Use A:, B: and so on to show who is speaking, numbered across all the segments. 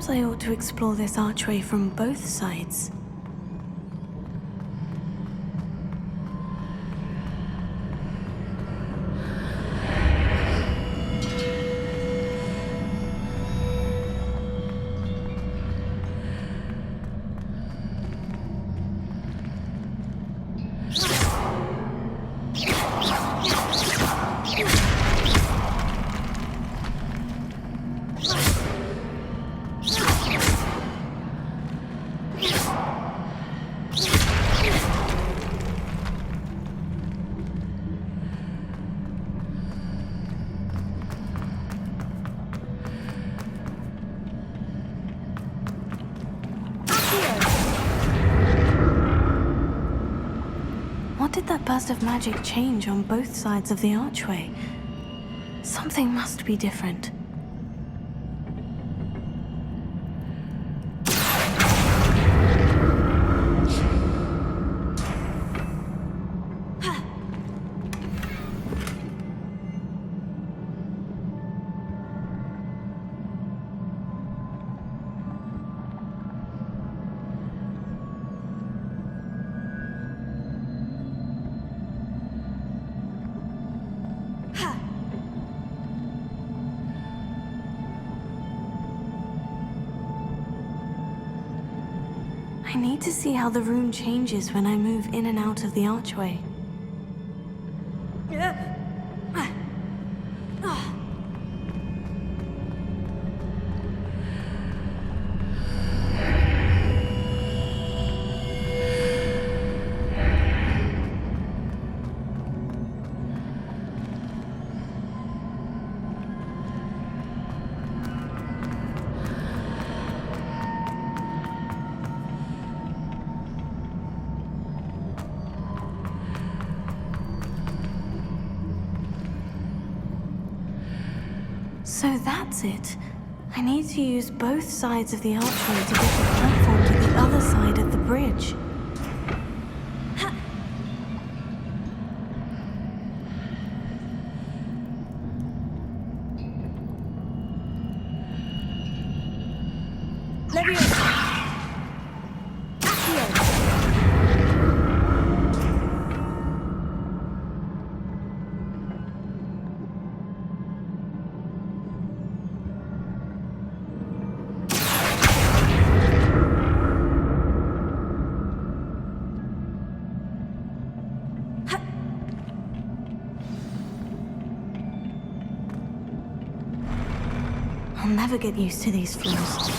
A: Perhaps I ought to explore this archway from both sides. What did that burst of magic change on both sides of the archway? Something must be different. I need to see how the room changes when I move in and out of the archway. So that's it. I need to use both sides of the archway to get the platform to the other side of the bridge. I'll never get used to these floors.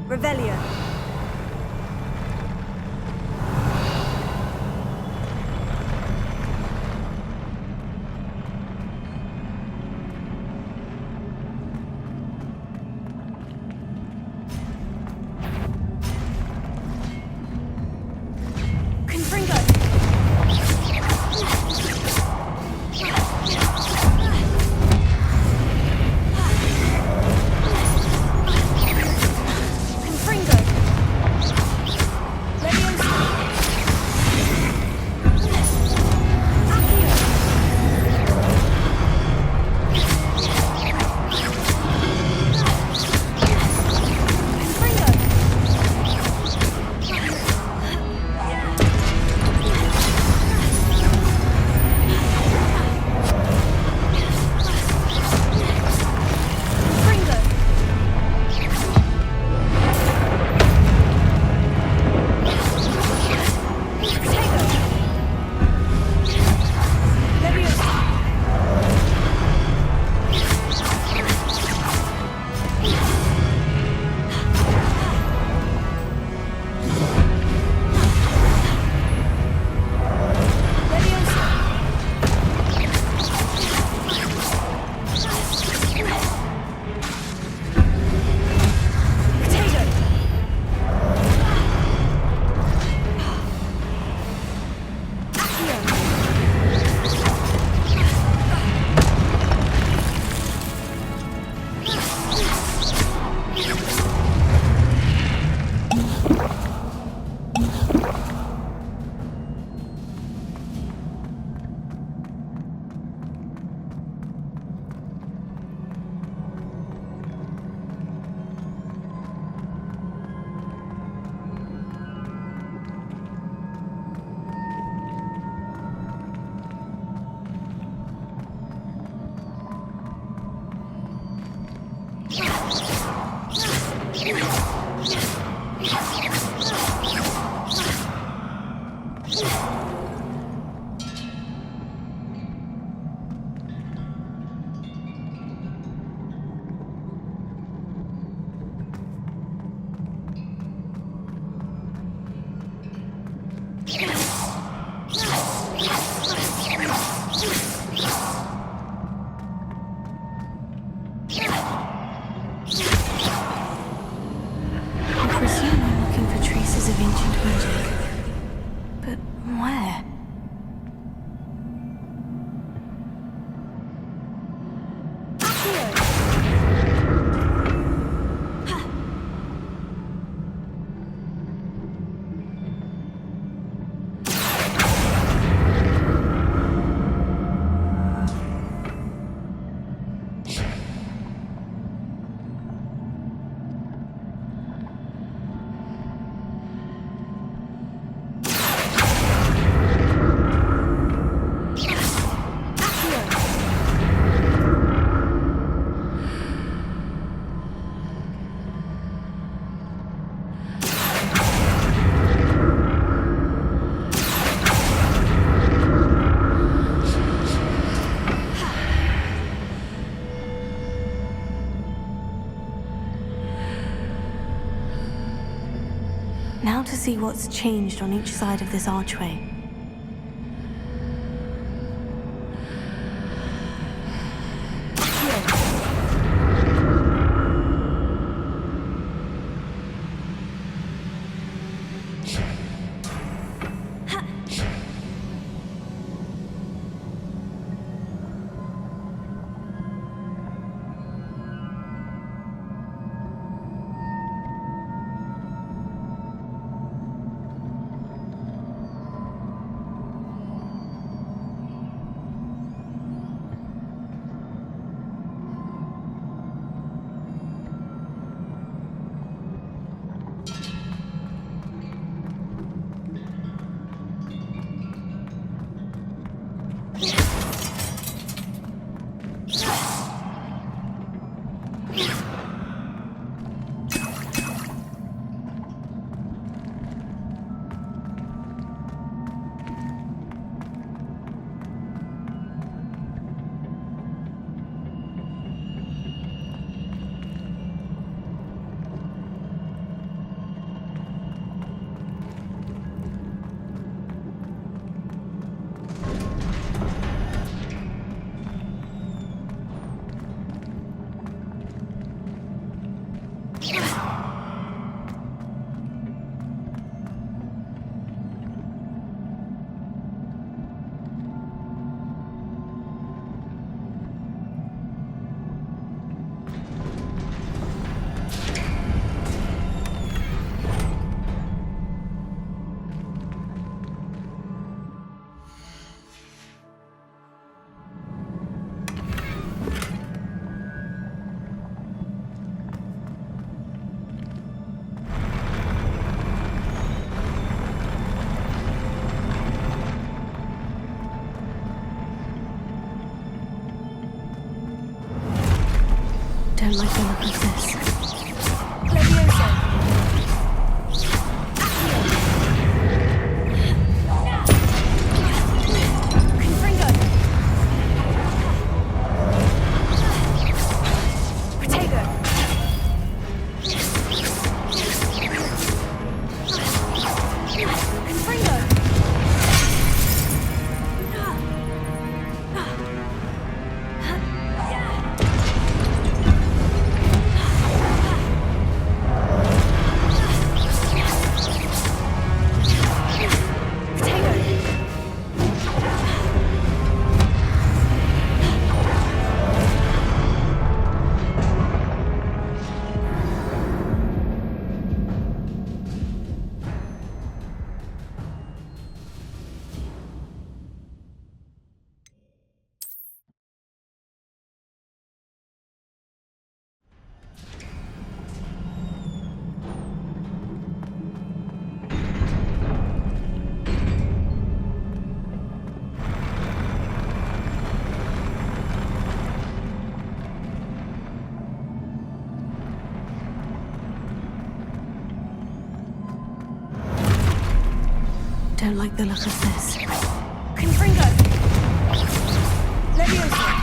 B: Revelio. Confringo.
A: Now to see what's changed on each side of this archway. Don't like the look of this. Don't like the look of this.
B: Confringo! Leviosa!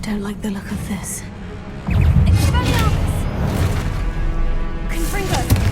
A: Don't like the look of this.
B: Expelliarmus! Confringo!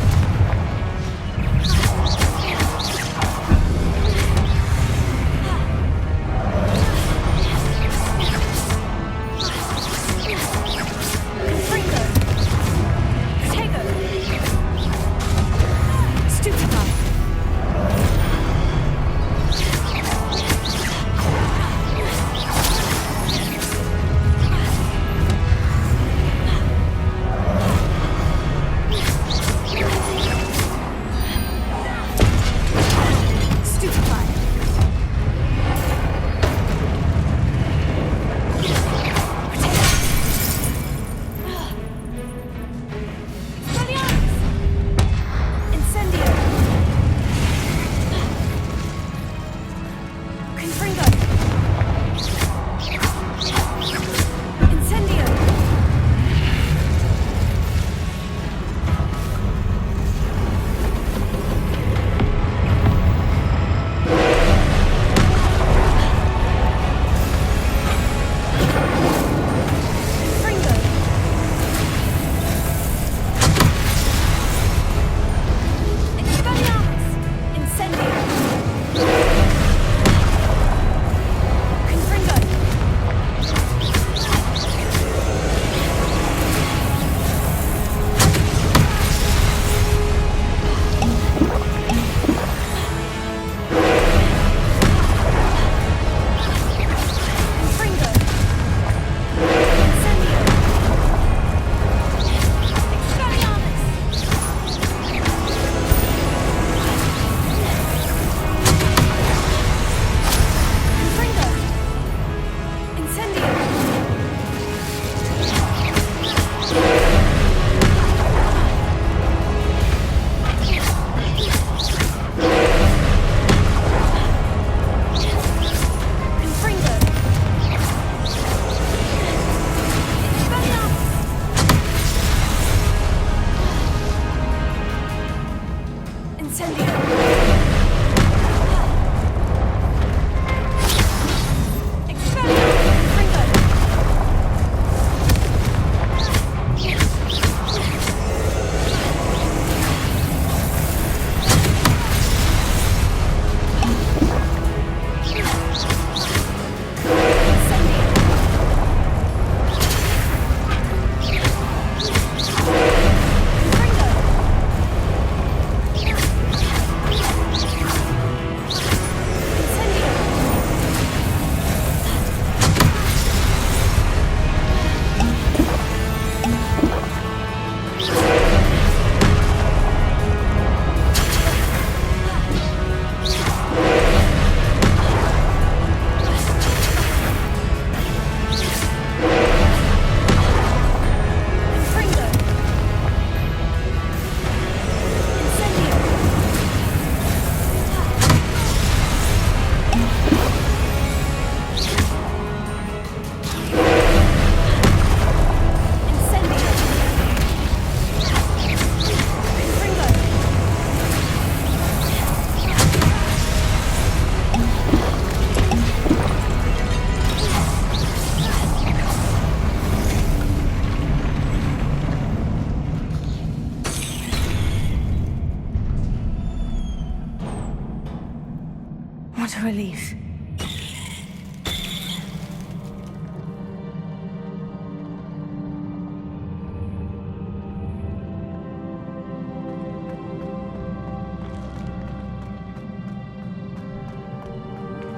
A: What a relief.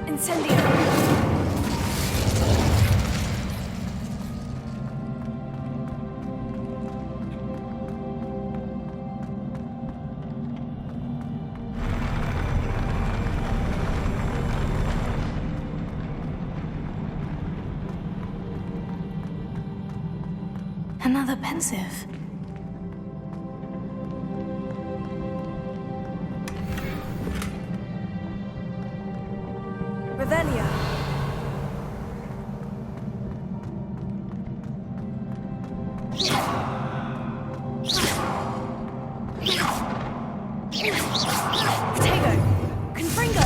B: Incendio!
A: Another pensive.
B: Revelia! Potato! Confringo!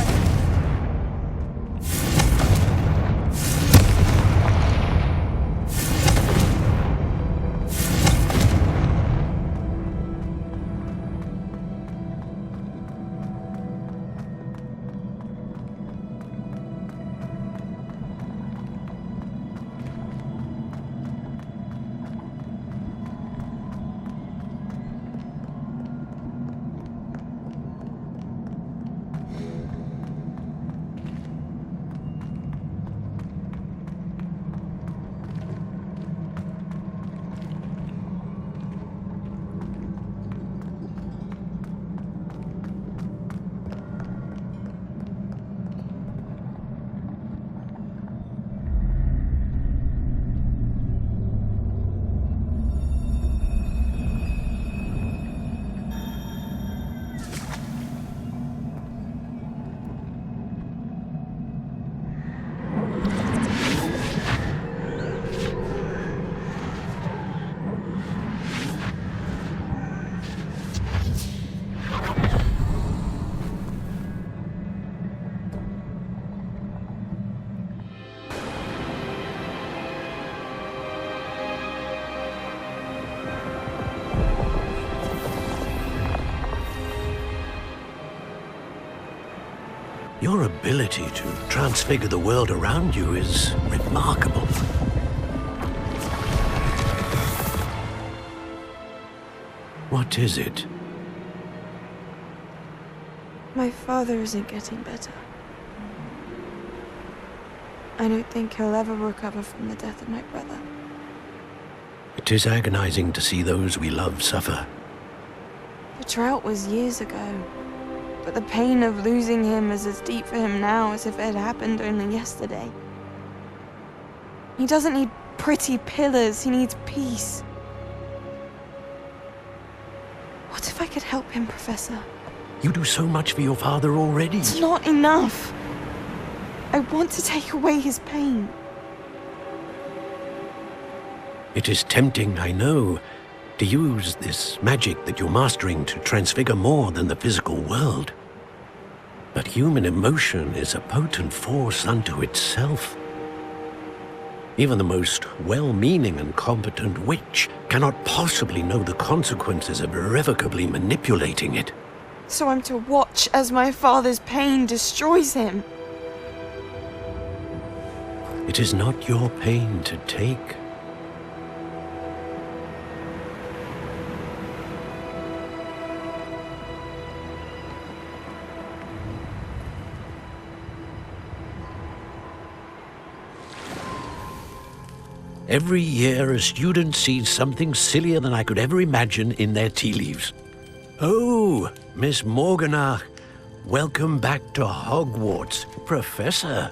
C: Your ability to transfigure the world around you is remarkable. What is it?
D: My father isn't getting better. I don't think he'll ever recover from the death of my brother.
C: It is agonizing to see those we love suffer.
D: The drought was years ago, but the pain of losing him is as deep for him now as if it had happened only yesterday. He doesn't need pretty pillars, he needs peace. What if I could help him, Professor?
C: You do so much for your father already.
D: It's not enough. I want to take away his pain.
C: It is tempting, I know, to use this magic that you're mastering to transfigure more than the physical world. But human emotion is a potent force unto itself. Even the most well-meaning and competent witch cannot possibly know the consequences of irrevocably manipulating it.
D: So I'm to watch as my father's pain destroys him.
C: It is not your pain to take. Every year, a student sees something sillier than I could ever imagine in their tea leaves. Oh, Miss Morganach, welcome back to Hogwarts, Professor.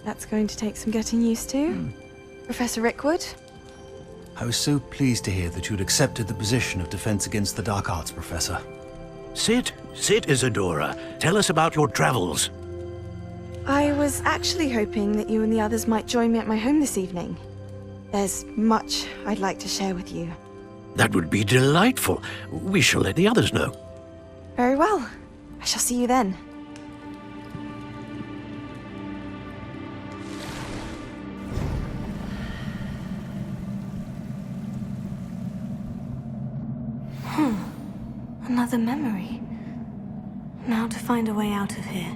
D: That's going to take some getting used to. Professor Rickwood?
E: I was so pleased to hear that you'd accepted the position of Defense Against the Dark Arts, Professor.
C: Sit, Isadora. Tell us about your travels.
D: I was actually hoping that you and the others might join me at my home this evening. There's much I'd like to share with you.
C: That would be delightful. We shall let the others know.
D: Very well. I shall see you then.
A: Another memory. Now to find a way out of here.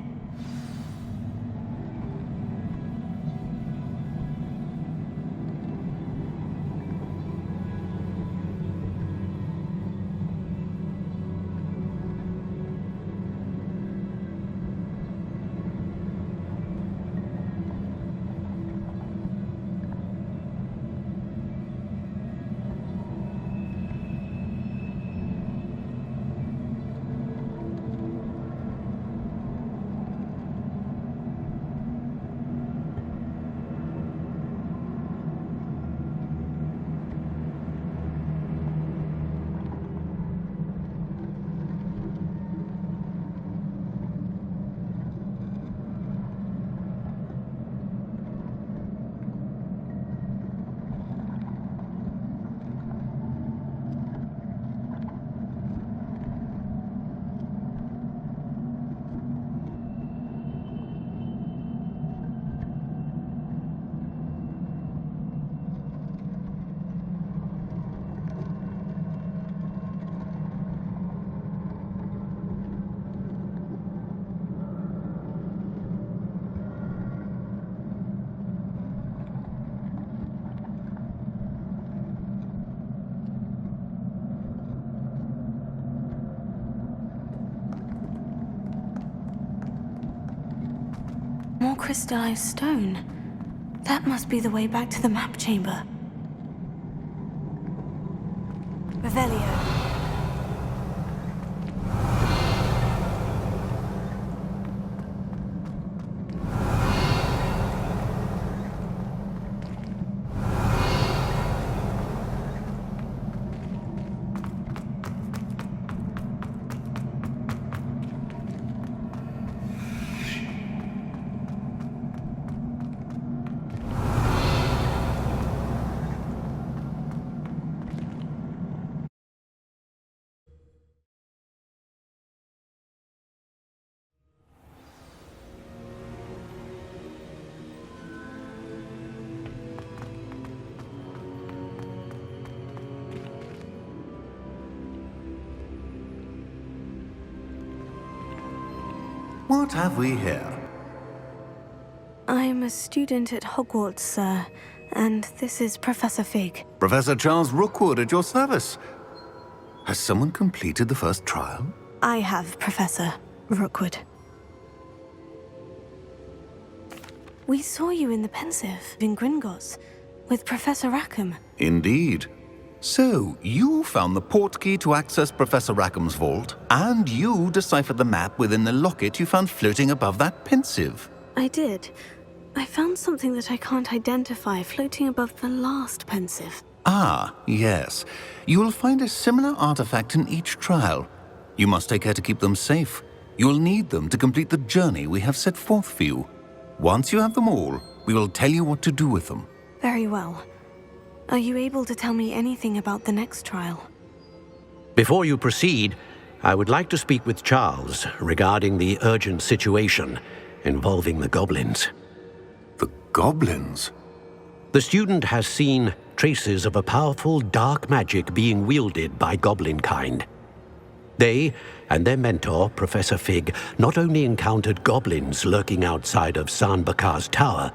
A: More crystallized stone. That must be the way back to the map chamber. Revelio.
E: What have we here?
A: I'm a student at Hogwarts, sir, and this is Professor Fig.
E: Professor Charles Rookwood at your service. Has someone completed the first trial?
A: I have, Professor Rookwood. We saw you in the Pensive in Gringotts with Professor Rackham.
E: Indeed. So, you found the portkey to access Professor Rackham's vault, and you deciphered the map within the locket you found floating above that Pensive.
A: I did. I found something that I can't identify floating above the last Pensive.
E: Ah, yes. You will find a similar artifact in each trial. You must take care to keep them safe. You will need them to complete the journey we have set forth for you. Once you have them all, we will tell you what to do with them.
A: Very well. Are you able to tell me anything about the next trial?
C: Before you proceed, I would like to speak with Charles regarding the urgent situation involving the goblins.
E: The goblins?
C: The student has seen traces of a powerful dark magic being wielded by goblin kind. They and their mentor, Professor Fig, not only encountered goblins lurking outside of San Bakar's tower,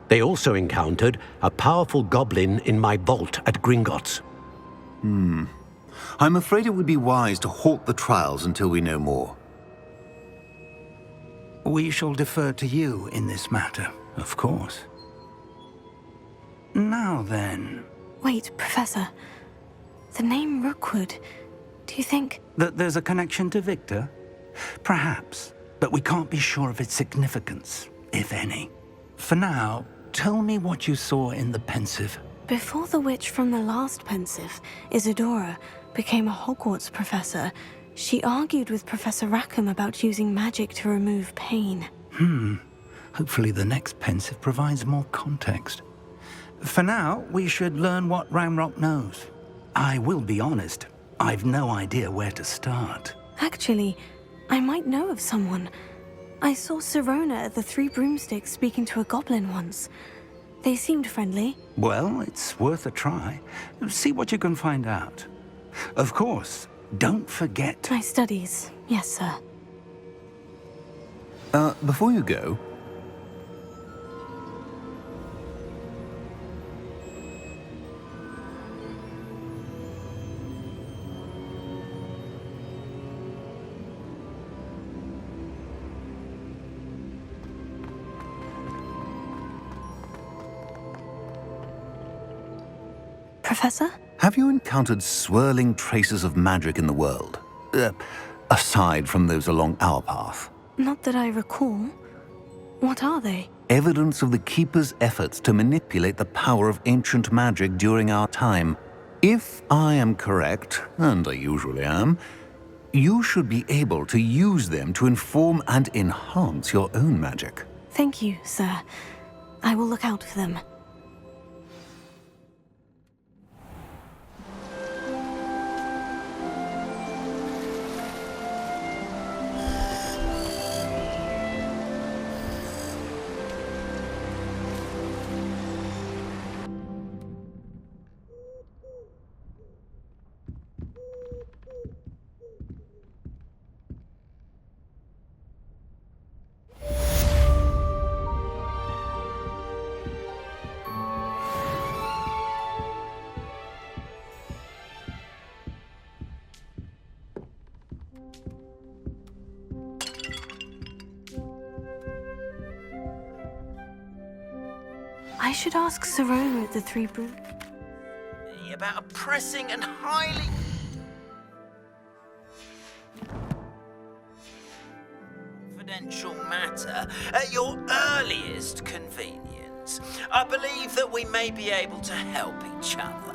C: they also encountered a powerful goblin in my vault at Gringotts.
E: I'm afraid it would be wise to halt the trials until we know more.
F: We shall defer to you in this matter, of course. Now then...
A: Wait, Professor. The name Rookwood. Do you think...
F: That there's a connection to Victor? Perhaps, but we can't be sure of its significance, if any. For now, tell me what you saw in the Pensive.
A: Before the witch from the last Pensive, Isadora, became a Hogwarts professor, she argued with Professor Rackham about using magic to remove pain.
F: Hopefully the next Pensive provides more context. For now, we should learn what Ramrock knows. I will be honest, I've no idea where to start.
A: Actually, I might know of someone. I saw Sirona at the Three Broomsticks speaking to a goblin once. They seemed friendly.
F: Well, it's worth a try. See what you can find out. Of course, don't forget...
A: My studies, yes, sir.
E: Before you go...
A: Professor?
E: Have you encountered swirling traces of magic in the world? Aside from those along our path?
A: Not that I recall. What are they?
E: Evidence of the Keeper's efforts to manipulate the power of ancient magic during our time. If I am correct, and I usually am, you should be able to use them to inform and enhance your own magic.
A: Thank you, sir. I will look out for them. I should ask Sorora at the Three Brew.
G: About a pressing and highly confidential matter at your earliest convenience. I believe that we may be able to help each other.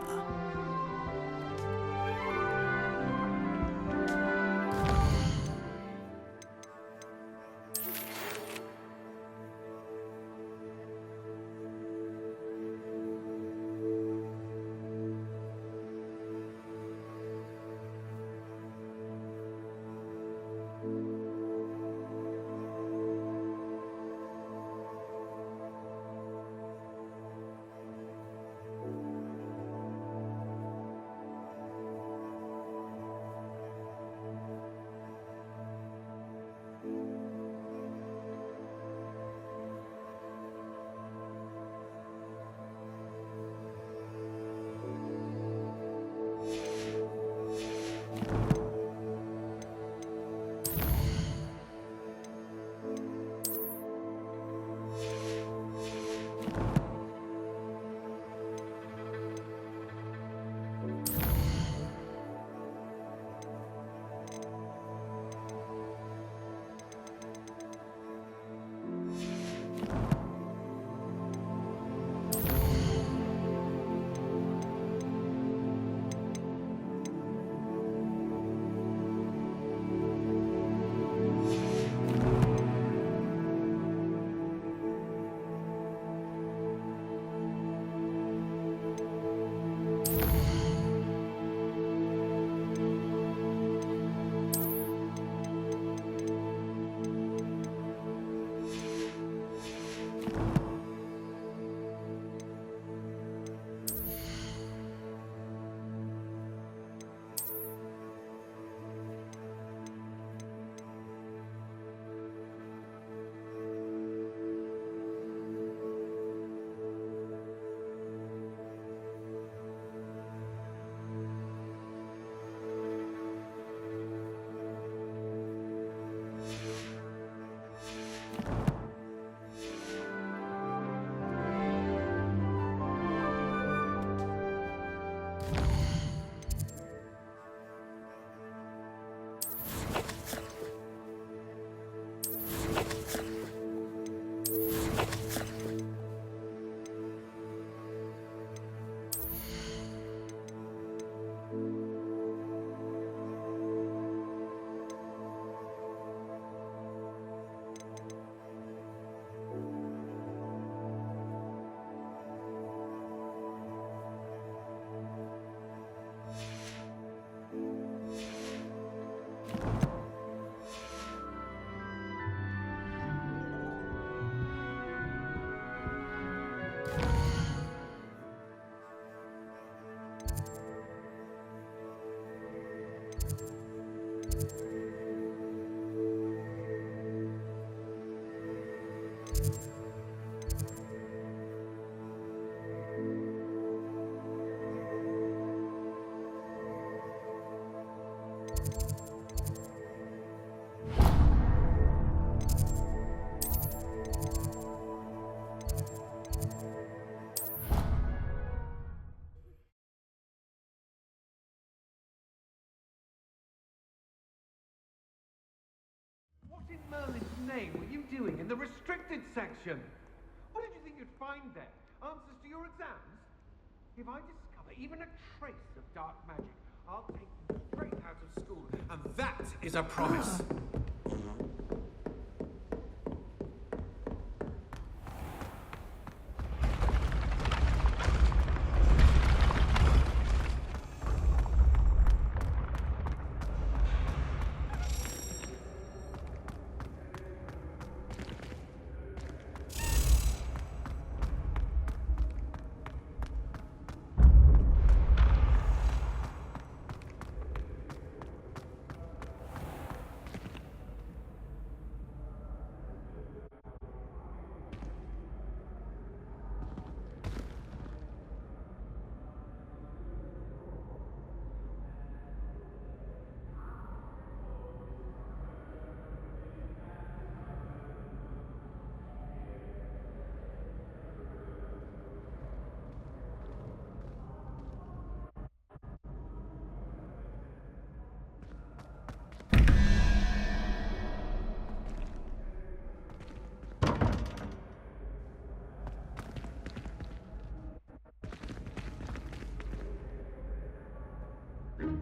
H: In Merlin's name were you doing in the restricted section? What did you think you'd find there? Answers to your exams? If I discover even a trace of dark magic, I'll take you straight out of school. And that is a promise.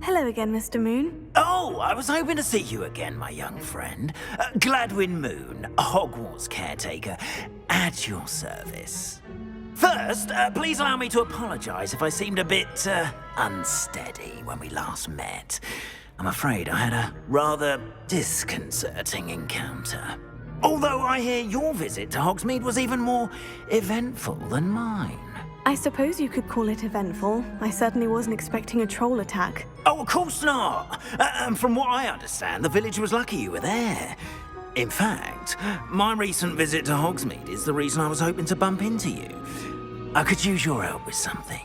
A: Hello again, Mr. Moon.
G: Oh, I was hoping to see you again, my young friend. Gladwin Moon, Hogwarts caretaker, at your service. First, please allow me to apologise if I seemed a bit unsteady when we last met. I'm afraid I had a rather disconcerting encounter. Although I hear your visit to Hogsmeade was even more eventful than mine.
A: I suppose you could call it eventful. I certainly wasn't expecting a troll attack.
G: Oh, of course not. And from what I understand, the village was lucky you were there. In fact, my recent visit to Hogsmeade is the reason I was hoping to bump into you. I could use your help with something.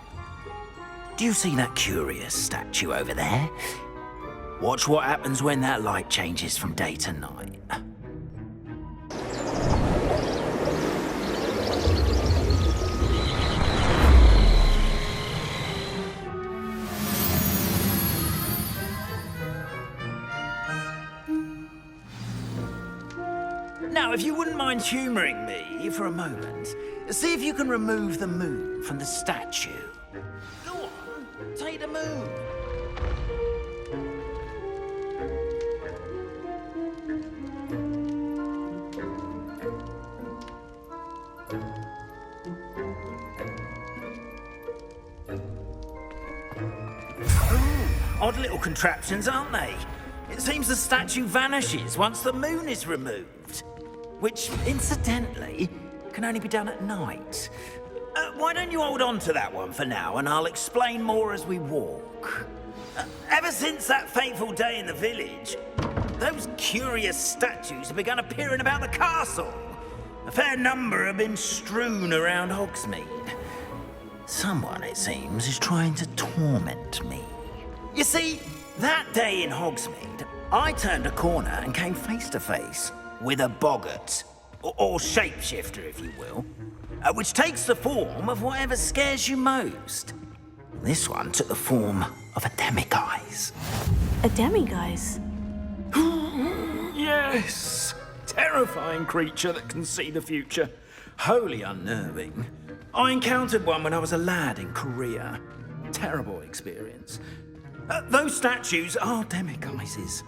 G: Do you see that curious statue over there? Watch what happens when that light changes from day to night. Now, if you wouldn't mind humouring me for a moment, see if you can remove the moon from the statue. Go on, take the moon. Odd little contraptions, aren't they? It seems the statue vanishes once the moon is removed. Which, incidentally, can only be done at night. Why don't you hold on to that one for now, and I'll explain more as we walk. Ever since that fateful day in the village, those curious statues have begun appearing about the castle. A fair number have been strewn around Hogsmeade. Someone, it seems, is trying to torment me. You see, that day in Hogsmeade, I turned a corner and came face to face with a boggart, or shapeshifter, if you will, which takes the form of whatever scares you most. This one took the form of a demiguise.
A: A demiguise?
G: Yes! Terrifying creature that can see the future. Wholly unnerving. I encountered one when I was a lad in Korea. Terrible experience. Those statues are demiguises.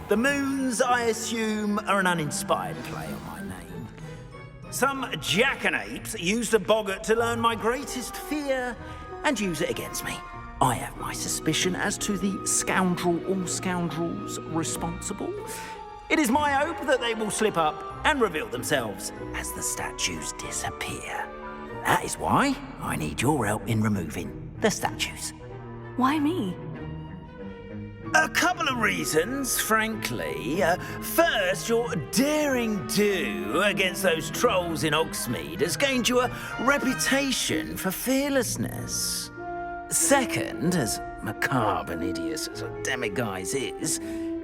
G: The moons, I assume, are an uninspired play on my name. Some jackanapes used a boggart to learn my greatest fear and use it against me. I have my suspicion as to the scoundrel or scoundrels responsible. It is my hope that they will slip up and reveal themselves as the statues disappear. That is why I need your help in removing the statues.
A: Why me?
G: A couple of reasons, frankly. First, your daring do against those trolls in Hogsmeade has gained you a reputation for fearlessness. Second, as macabre and hideous as a demiguise is,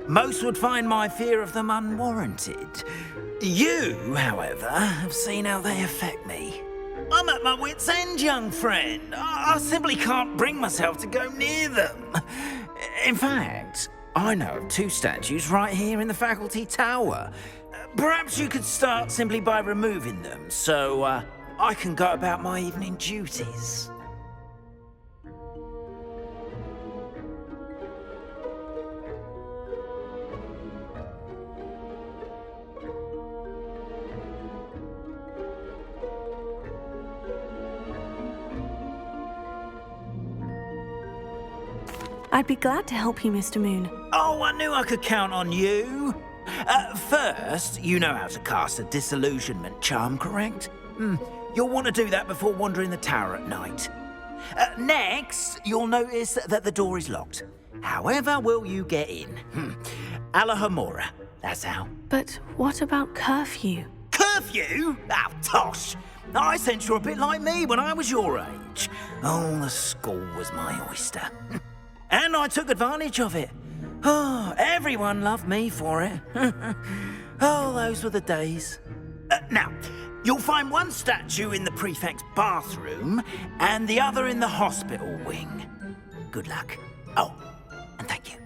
G: most would find my fear of them unwarranted. You, however, have seen how they affect me. I'm at my wit's end, young friend. I simply can't bring myself to go near them. In fact, I know of two statues right here in the faculty tower. Perhaps you could start simply by removing them, so I can go about my evening duties.
A: I'd be glad to help you, Mr. Moon.
G: Oh, I knew I could count on you. First, you know how to cast a disillusionment charm, correct? You'll want to do that before wandering the tower at night. Next, you'll notice that the door is locked. However will you get in? Alahomora, that's how.
A: But what about curfew?
G: Curfew? Oh, tosh. I sense you're a bit like me when I was your age. Oh, the school was my oyster. And I took advantage of it. Oh, everyone loved me for it. Oh, those were the days. Now, you'll find one statue in the prefect's bathroom and the other in the hospital wing. Good luck. Oh, and thank you.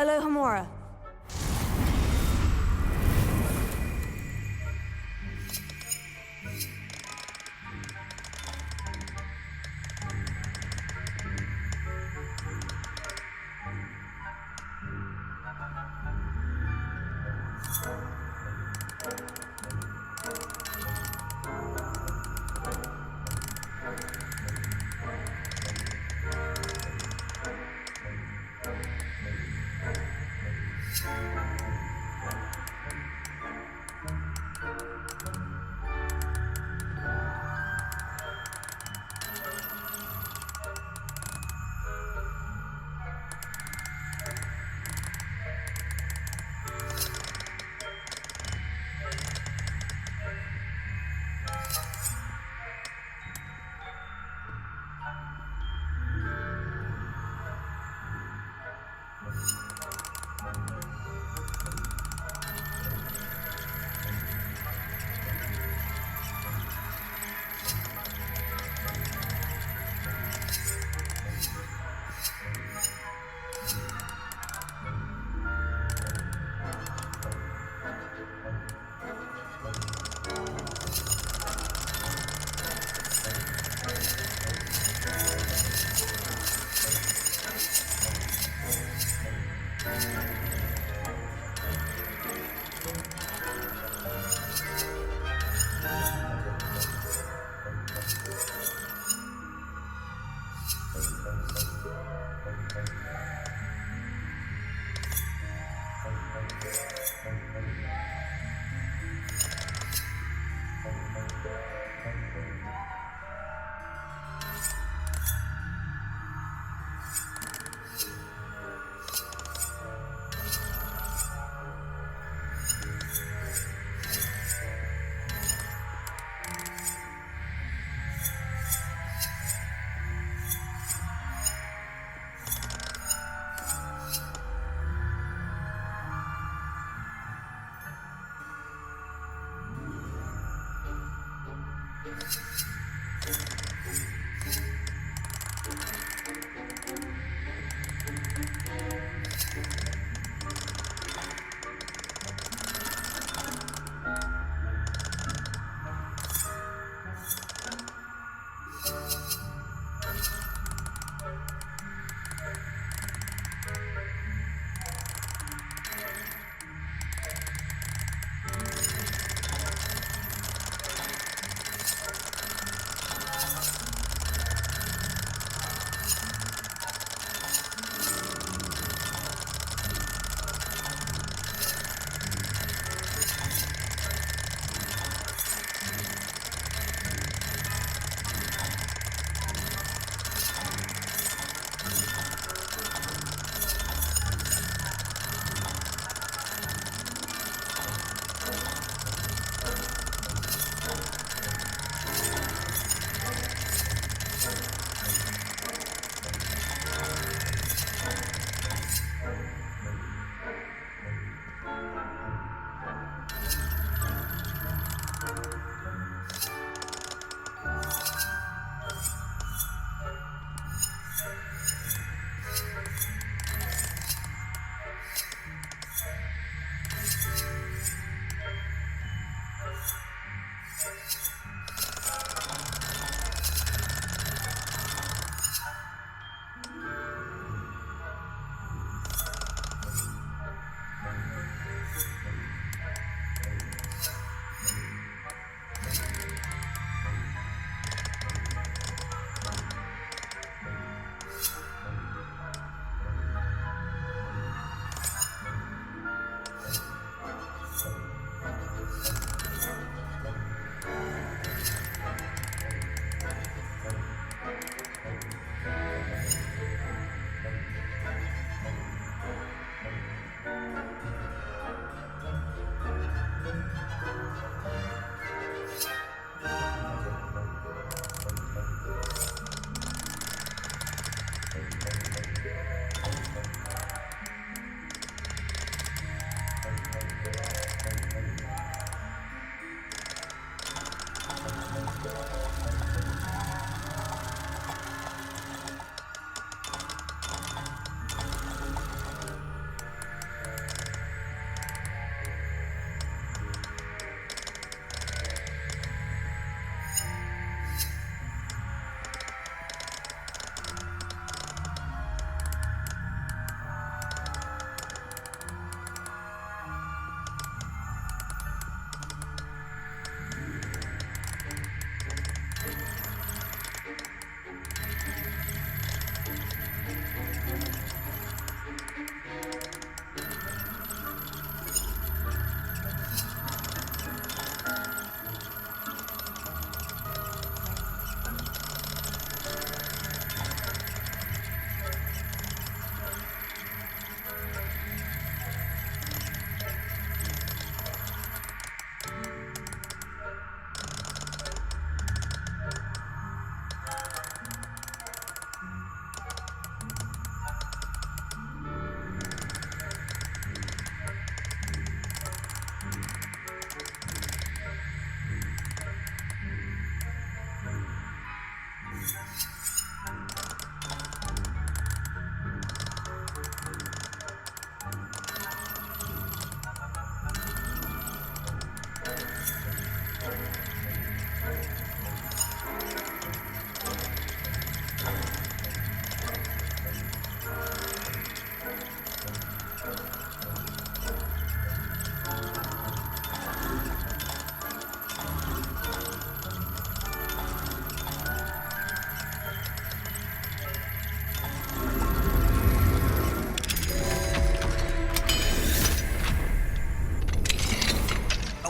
B: Alohomora.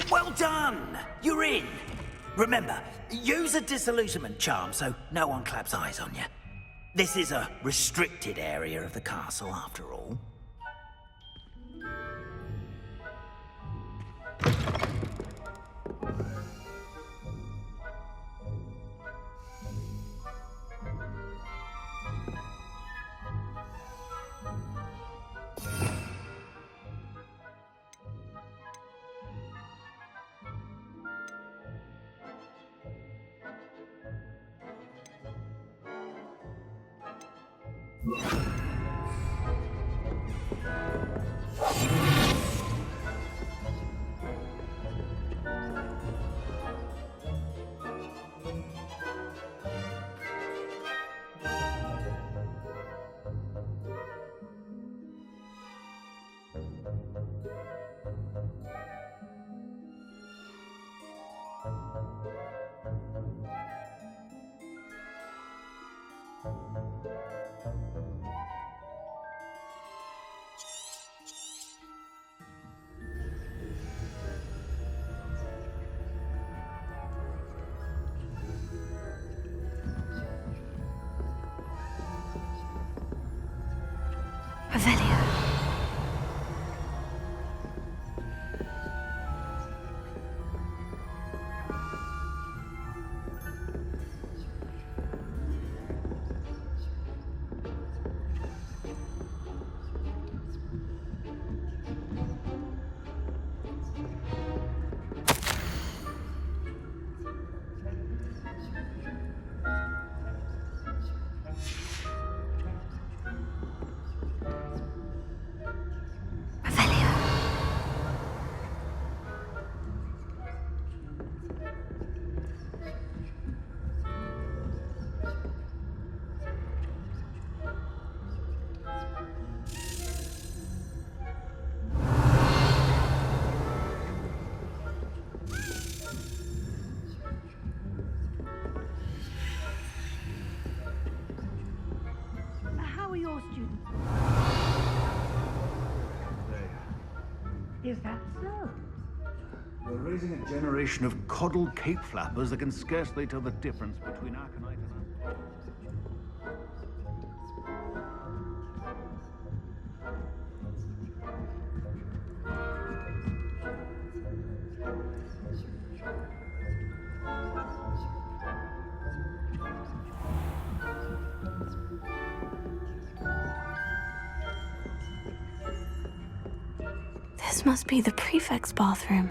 G: Well done! You're in. Remember, use a disillusionment charm so no one claps eyes on you. This is a restricted area of the castle, after all.
A: Revelio.
B: How are your students? Is that so?
E: We're raising a generation of coddled cape flappers that can scarcely tell the difference between Arcanite and...
A: This must be the prefect's bathroom.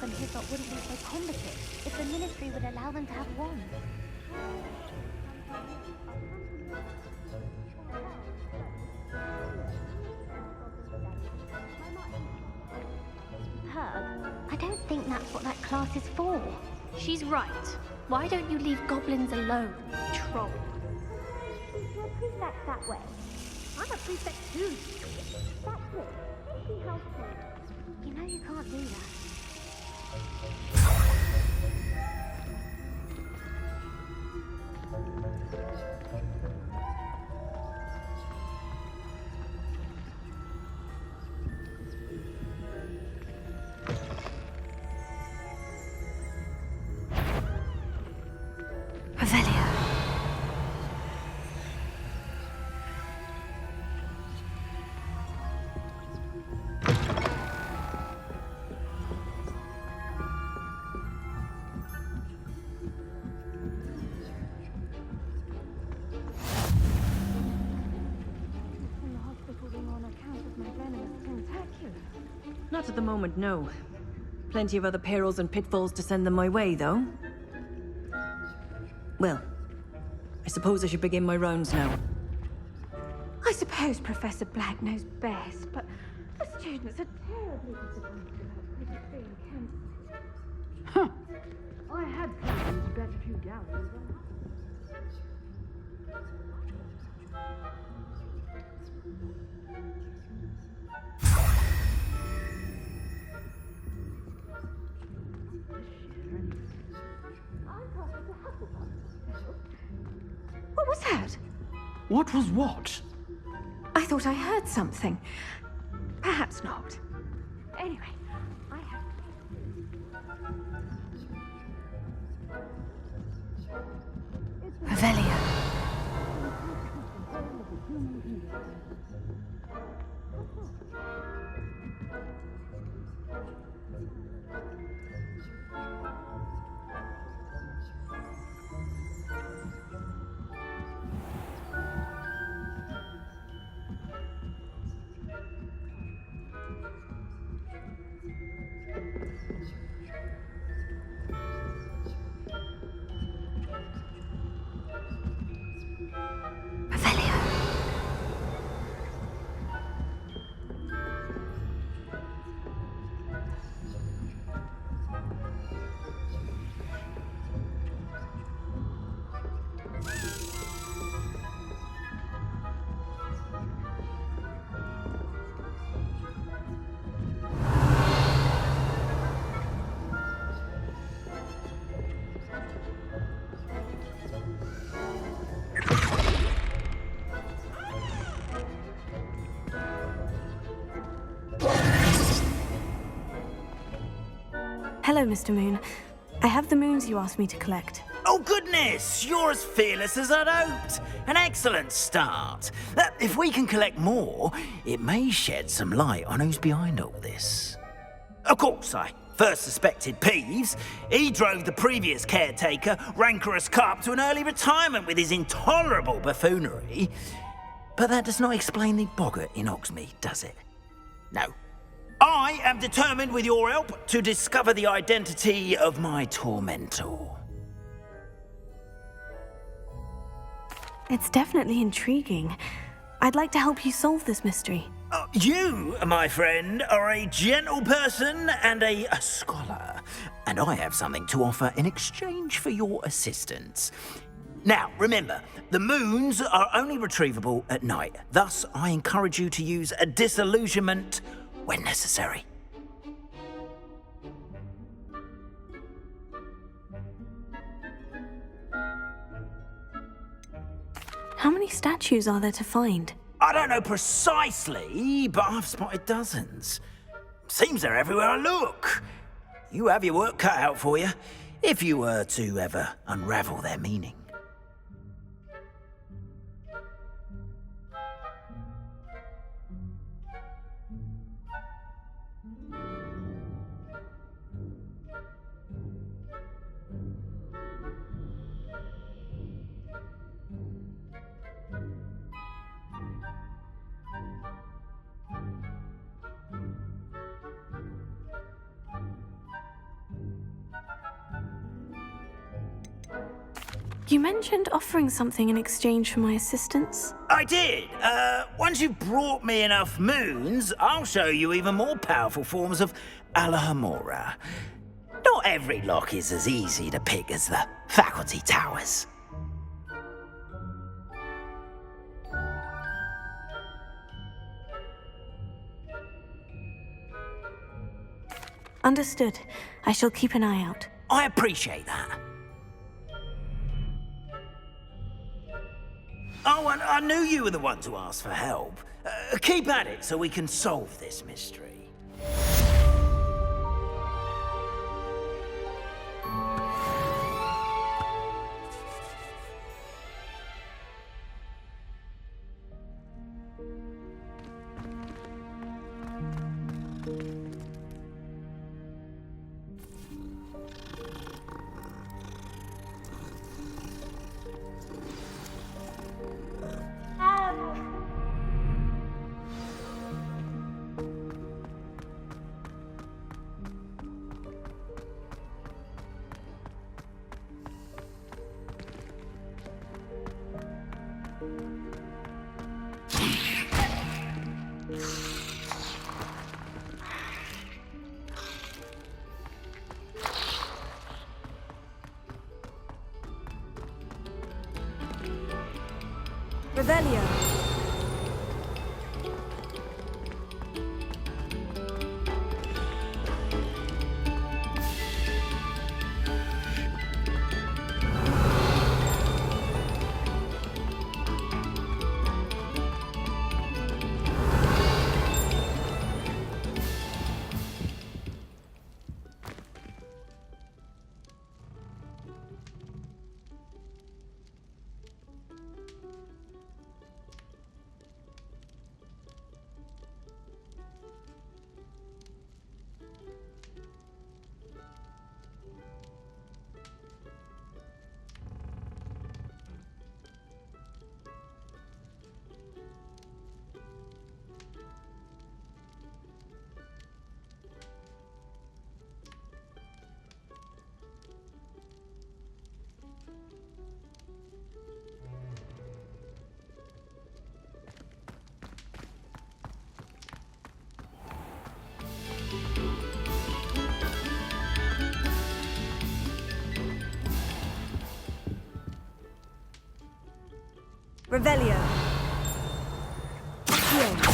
I: And Hislop wouldn't be so combative if the Ministry would allow them to have one. Herb, I don't think that's what that class is for.
B: She's right. Why don't you leave goblins alone, troll?
I: You're a prefect that way. I'm a prefect too. That's it. See how to. You know you can't do that.
J: Not at the moment, no. Plenty of other perils and pitfalls to send them my way, though. Well, I suppose I should begin my rounds now.
I: I suppose Professor Black knows best, but the students are terribly disappointed about Quidditch being cancelled.
J: I had plans to bet a few galleons.
I: What was that?
H: What was what?
I: I thought I heard something. Perhaps not. Anyway, I have...
A: Revelio. Hello, Mr. Moon. I have the moons you asked me to collect.
G: Oh, goodness! You're as fearless as I'd hoped. An excellent start. If we can collect more, it may shed some light on who's behind all this. Of course, I first suspected Peeves. He drove the previous caretaker, Rancorous Carp, to an early retirement with his intolerable buffoonery. But that does not explain the boggart in Hogsmeade, does it? No. I am determined, with your help, to discover the identity of my tormentor.
A: It's definitely intriguing. I'd like to help you solve this mystery.
G: You, my friend, are a gentle person and a scholar, and I have something to offer in exchange for your assistance. Now, remember, the moons are only retrievable at night. Thus, I encourage you to use a disillusionment when necessary.
A: How many statues are there to find?
G: I don't know precisely, but I've spotted dozens. Seems they're everywhere I look. You have your work cut out for you, if you were to ever unravel their meaning.
A: You mentioned offering something in exchange for my assistance?
G: I did. Once you've brought me enough moons, I'll show you even more powerful forms of Alohomora. Not every lock is as easy to pick as the faculty towers.
A: Understood. I shall keep an eye out.
G: I appreciate that. Oh, and I knew you were the one to ask for help. Keep at it so we can solve this mystery.
A: Revelio. Revelio. Accio.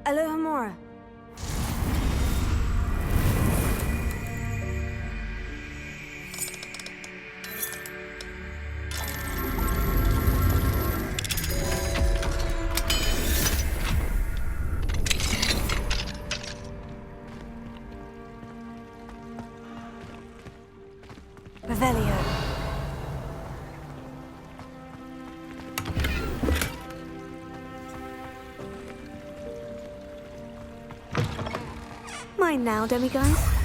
A: Alohomora. Revelio. Mine now, demiguise.